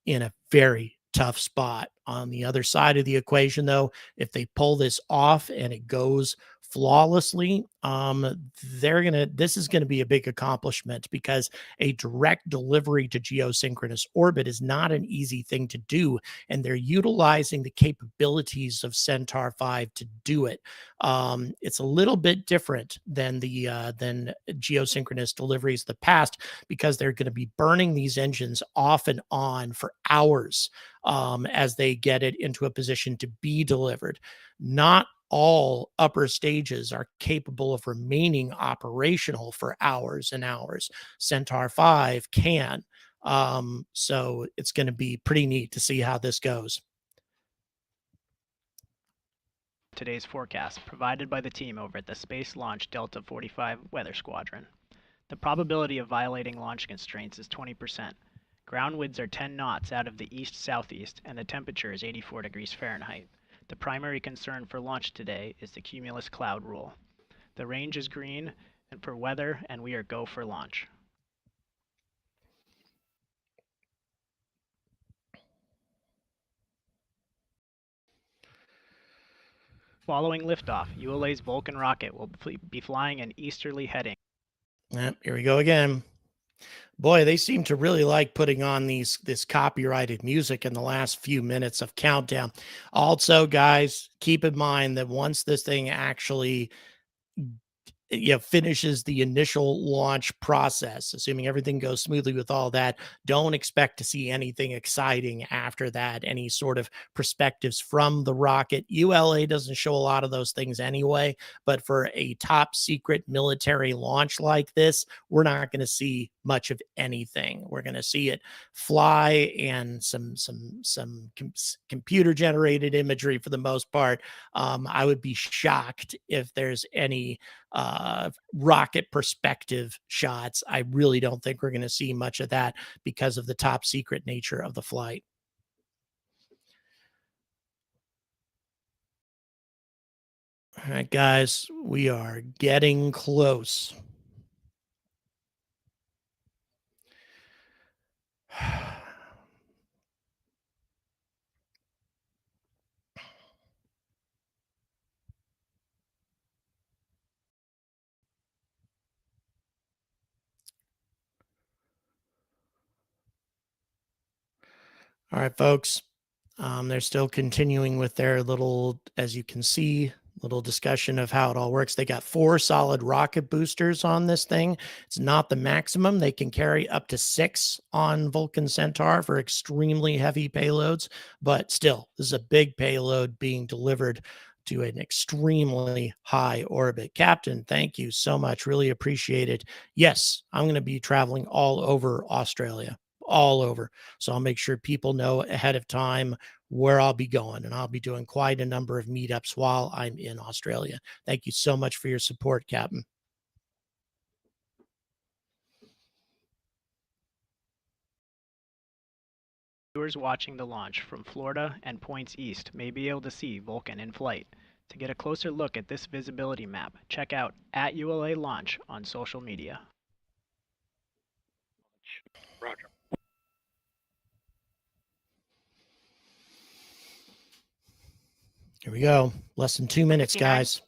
in a very tough spot. On the other side of the equation, though, if they pull this off and it goes flawlessly, this is going to be a big accomplishment because a direct delivery to geosynchronous orbit is not an easy thing to do, and they're utilizing the capabilities of Centaur 5 to do it. It's a little bit different than than geosynchronous deliveries of the past because they're going to be burning these engines off and on for hours as they get it into a position to be delivered. Not all upper stages are capable of remaining operational for hours and hours. Centaur 5 can. So it's going to be pretty neat to see how this goes. Today's forecast, provided by the team over at the Space Launch Delta 45 Weather Squadron. The probability of violating launch constraints is 20%. Ground winds are 10 knots out of the east-southeast, and the temperature is 84 degrees Fahrenheit. The primary concern for launch today is the cumulus cloud rule. The range is green and for weather, and we are go for launch. Following liftoff, ULA's Vulcan rocket will be flying an easterly heading. Yep, here we go again. Boy, they seem to really like putting on this copyrighted music in the last few minutes of countdown. Also, guys, keep in mind that once this thing actually finishes the initial launch process, assuming everything goes smoothly with all that, don't expect to see anything exciting after that, any sort of perspectives from the rocket. ULA doesn't show a lot of those things anyway, but for a top secret military launch like this, we're not going to see much of anything. We're going to see it fly and some computer generated imagery for the most part. I would be shocked if there's any rocket perspective shots. I really don't think we're going to see much of that because of the top secret nature of the flight. All right, guys, we are getting close. All right, folks. They're still continuing with their little, as you can see, little discussion of how it all works. They got 4 solid rocket boosters on this thing. It's not the maximum. They can carry up to 6 on Vulcan Centaur for extremely heavy payloads, but still, this is a big payload being delivered to an extremely high orbit. Captain, thank you so much. Really appreciate it. Yes, I'm going to be traveling all over Australia, all over. So I'll make sure people know ahead of time where I'll be going, and I'll be doing quite a number of meetups while I'm in Australia. Thank you so much for your support, Captain. Viewers watching the launch from Florida and points east may be able to see Vulcan in flight. To get a closer look at this visibility map, check out @ULA Launch on social media. Roger. Here we go. Less than 2 minutes, 59. guys.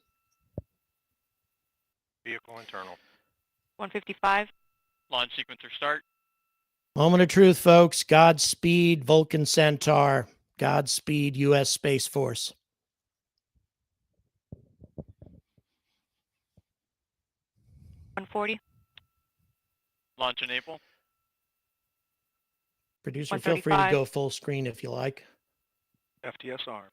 Vehicle internal. 155. Launch sequencer start. Moment of truth, folks. Godspeed, Vulcan Centaur. Godspeed, U.S. Space Force. $140. Launch enable. Producer, feel free to 135. go full screen if you like. FTS armed.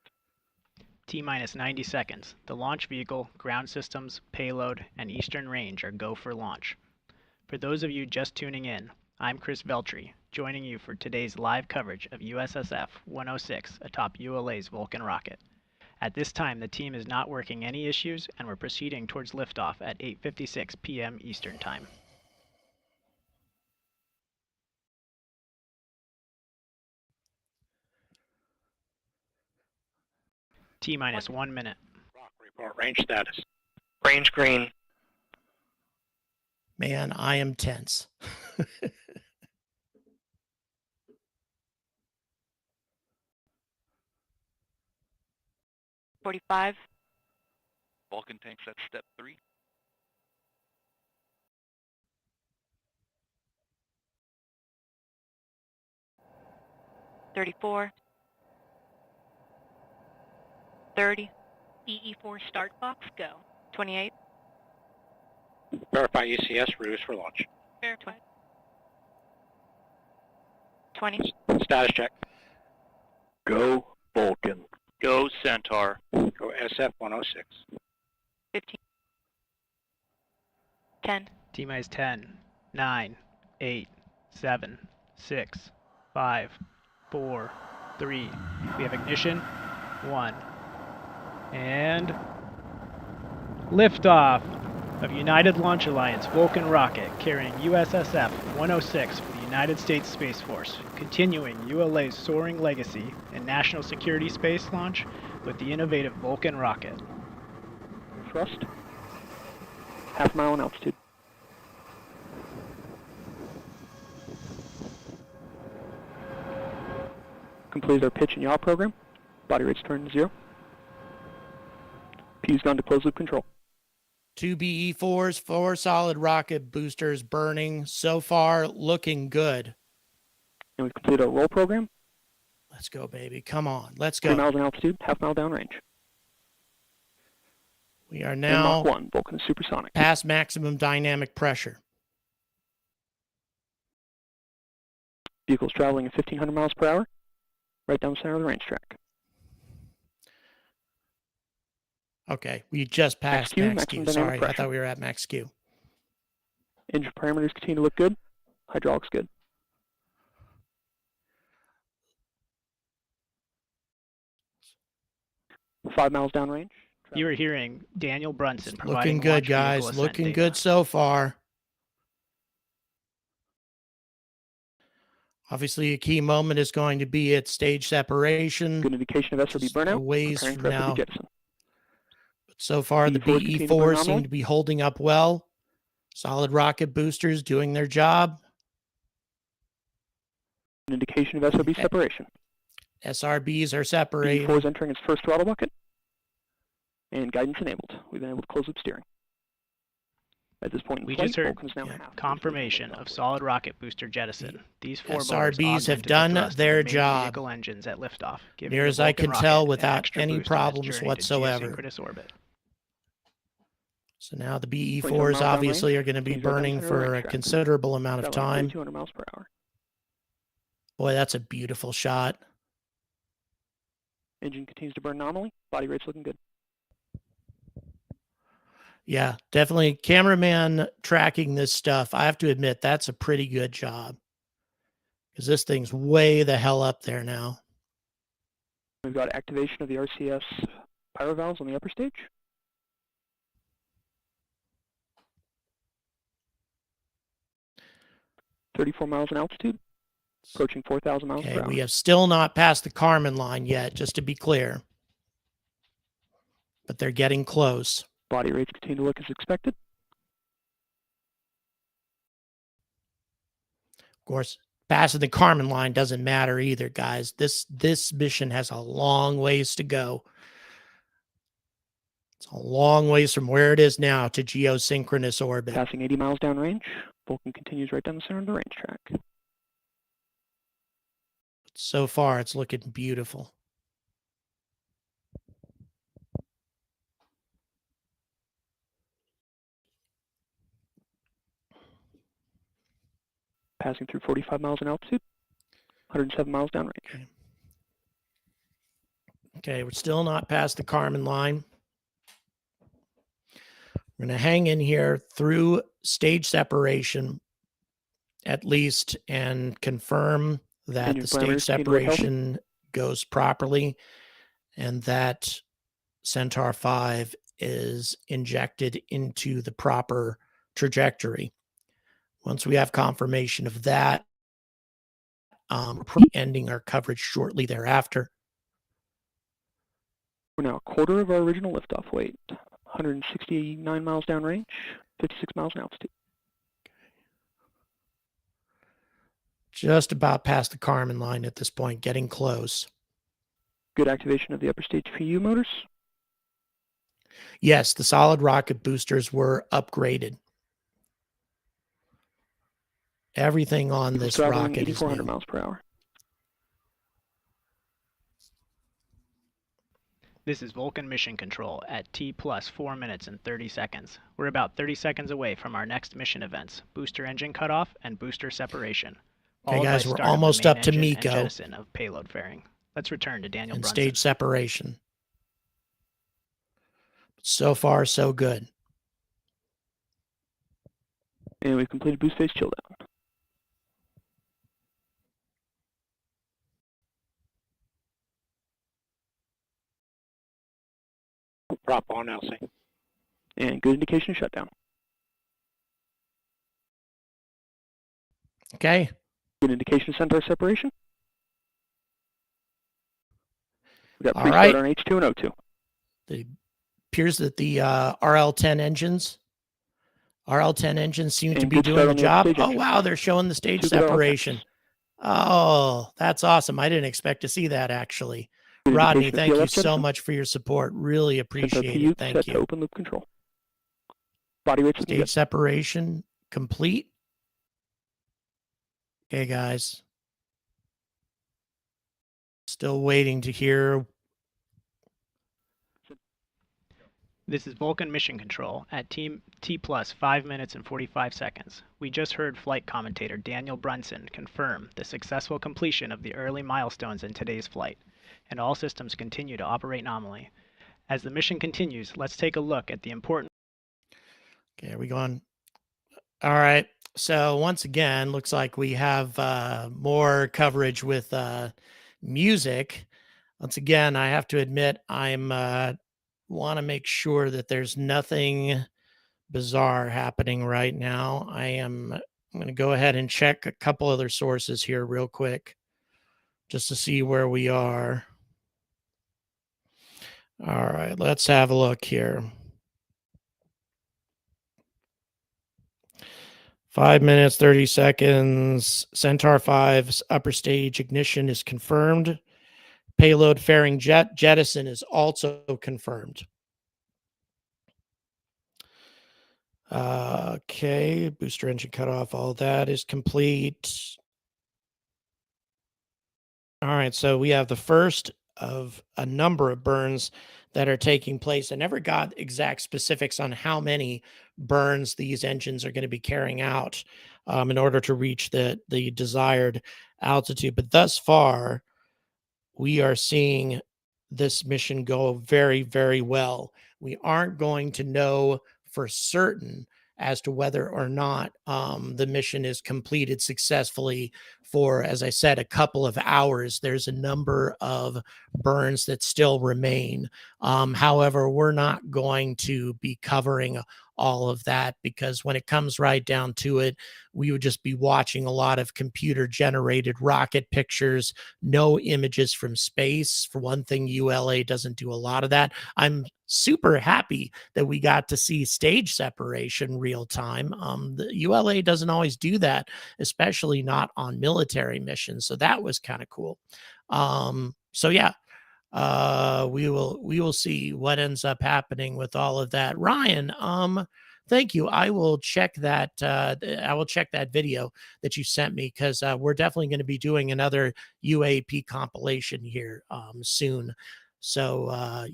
T-minus 90 seconds. The launch vehicle, ground systems, payload, and eastern range are go for launch. For those of you just tuning in, I'm Chris Veltri, joining you for today's live coverage of USSF-106 atop ULA's Vulcan rocket. At this time, the team is not working any issues, and we're proceeding towards liftoff at 8:56 p.m. Eastern Time. T-minus 1 minute. Rock report range status. Range green. Man, I am tense. 45. Vulcan tanks at step 3. 34. 30. EE4 start box, go. 28. Verify ECS ruse for launch. Verified. 20. Status check. Go Vulcan. Go Centaur. Go SF-106. 15. 10. T-minus 10, 9, 8, 7, 6, 5, 4, 3. We have ignition. 1. And liftoff of United Launch Alliance Vulcan rocket carrying USSF-106 for the United States Space Force, continuing ULA's soaring legacy in national security space launch with the innovative Vulcan rocket. Thrust. Half mile in altitude. Completed our pitch and yaw program. Body rates turned to 0. P's gone to closed loop control. 2 BE4s, 4 solid rocket boosters burning. So far, looking good. And we've completed our roll program. Let's go, baby. Come on. Let's 3 go. miles in altitude, half mile downrange. We are And now Mach 1, Vulcan is supersonic. past maximum dynamic pressure. Vehicle's traveling at 1,500 miles per hour, right down the center of the range track. Okay, we just passed Q, max maximum Q. dynamic Sorry, I pressure. thought we were at max Q. Engine parameters continue to look good. Hydraulics good. Five miles downrange. You are hearing Daniel Brunson providing Looking launch good, vehicle guys. ascent Looking data. good so far. Obviously, a key moment is going to be at stage separation. Good indication of SRB Just a burnout. ways Preparing from for now. SRB jettison. But so far, the BE4s continue to burn BE4s seem nominally. to be holding up well. Solid rocket boosters doing their job. An indication of SRB separation. SRBs are separating. BE4 is entering its first throttle bucket. And guidance enabled. We've been able to close loop steering. At this point in We flight, just heard Vulcan is now half confirmation of solid rocket booster jettison. These four SRBs motors have augmented the done thrust of their the main job. vehicle engines at liftoff, giving Near the as I Vulcan can tell, rocket an without extra any boost in its problems journey to whatsoever. geosynchronous orbit. So now the BE4s 27 miles obviously downrange, are going to be change right down burning center of the for range a track. considerable amount of Traveling time. 200 miles per hour. Boy, that's a beautiful shot. Engine continues to burn nominally. Body rate's looking good. Yeah, definitely. Cameraman tracking this stuff. I have to admit, that's a pretty good job. Because this thing's way the hell up there now. We've got activation of the RCS pyro valves on the upper stage. .34 miles in altitude, approaching 4,000 miles per hour. We have still not passed the Kármán line yet, just to be clear. But they're getting close. Body rates continue to look as expected. Of course, passing the Kármán line doesn't matter either, guys. This mission has a long ways to go. It's a long ways from where it is now to geosynchronous orbit. Passing 80 miles downrange, Vulcan continues right down the center of the range track. So far, it's looking beautiful. Passing through 45 miles in altitude, 107 miles downrange. Okay, we're still not past the Kármán line. We're going to hang in here through stage separation, at least, and confirm that the stage separation goes properly and that Centaur 5 is injected into the proper trajectory. Once we have confirmation of that, we're ending our coverage shortly thereafter. We're now a quarter of our original liftoff weight, 169 miles downrange, 56 miles in altitude. Just about past the Kármán line at this point, getting close. Good activation of the upper stage PU motors. Yes, the solid rocket boosters were upgraded. Everything on this rocket is 8,400 new. miles per hour. This is Vulcan Mission Control at T plus 4 minutes and 30 seconds. We're about 30 seconds away from our next mission events, booster engine cutoff and booster separation. Okay, guys, we're almost up to MECO. And jettison of payload fairing. Let's return to Daniel and Brunson. Stage separation. So far, so good. And we've completed boost phase chill down. Prop on, Elsie. And good indication of shutdown. Okay. Good indication of Centaur separation. We got All pre-start right. on H2 and O2. It appears that the RL-10 engines seem to be doing the job. Oh, wow, they're showing the stage separation. Oh, that's awesome. I didn't expect to see that, actually. Rodney, thank you so much for your support. Really appreciate it. Thank you. Open loop control. Body weight stage separation complete. Okay, guys. Still waiting to hear. This is Vulcan Mission Control at T plus 5 minutes and 45 seconds. We just heard flight commentator Daniel Brunson confirm the successful completion of the early milestones in today's flight, and all systems continue to operate nominally. As the mission continues, let's take a look at the important... Okay, are we going? All right. So once again, looks like we have more coverage with music. Once again, I have to admit, I'm want to make sure that there's nothing bizarre happening right now. I'm going to go ahead and check a couple other sources here real quick just to see where we are. All right, let's have a look here. 5 minutes, 30 seconds. Centaur 5's upper stage ignition is confirmed. Payload fairing jettison is also confirmed. Okay, booster engine cutoff, all that is complete. All right, so we have the first of a number of burns that are taking place. I never got exact specifics on how many burns these engines are going to be carrying out in order to reach the desired altitude. But thus far, we are seeing this mission go very, very well. We aren't going to know for certain as to whether or not the mission is completed successfully for, as I said, a couple of hours. There's a number of burns that still remain. However, we're not going to be covering all of that, because when it comes right down to it, we would just be watching a lot of computer generated rocket pictures, no images from space. For one thing, ULA doesn't do a lot of that. I'm super happy that we got to see stage separation real time. The ULA doesn't always do that, especially not on military missions. So that was kind of cool. So yeah, we will see what ends up happening with all of that. Ryan, thank you. I will check that. I will check that video that you sent me, because we're definitely going to be doing another UAP compilation here soon. So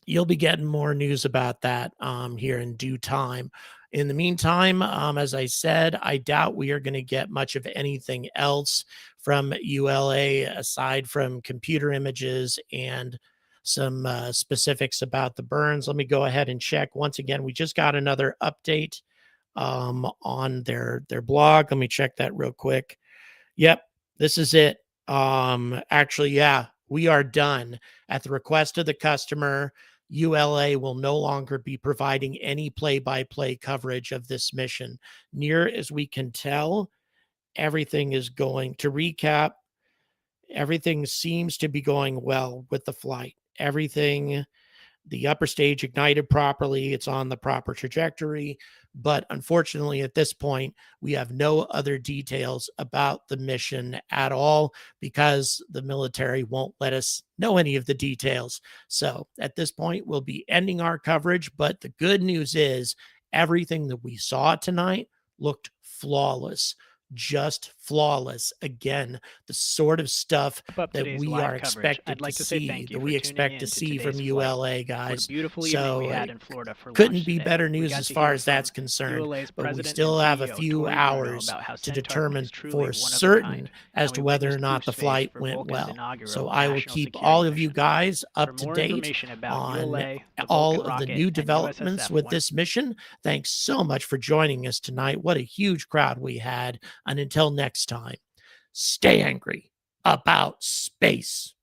you'll be getting more news about that here in due time. In the meantime, as I said, I doubt we are going to get much of anything else from ULA aside from computer images and some specifics about the burns. Let me go ahead and check. Once again, we just got another update on their blog. Let me check that real quick. Yep, this is it. Actually, yeah, we are done. At the request of the customer, ULA will no longer be providing any play-by-play coverage of this mission. Near as we can tell, everything is going. To recap, everything seems to be going well with the flight. Everything, the upper stage ignited properly. It's on the proper trajectory. But unfortunately, at this point, we have no other details about the mission at all, because the military won't let us know any of the details. So at this point, we'll be ending our coverage. But the good news is everything that we saw tonight looked flawless. Just flawless. Again, the sort of stuff that we are expected to see, that we expect to see from ULA, guys. So couldn't be better news as far as that's concerned. But we still have a few hours to determine for certain as to whether or not the flight went well. So I will keep all of you guys up to date on all of the new developments with this mission. Thanks so much for joining us tonight. What a huge crowd we had. And until next time, stay angry about space.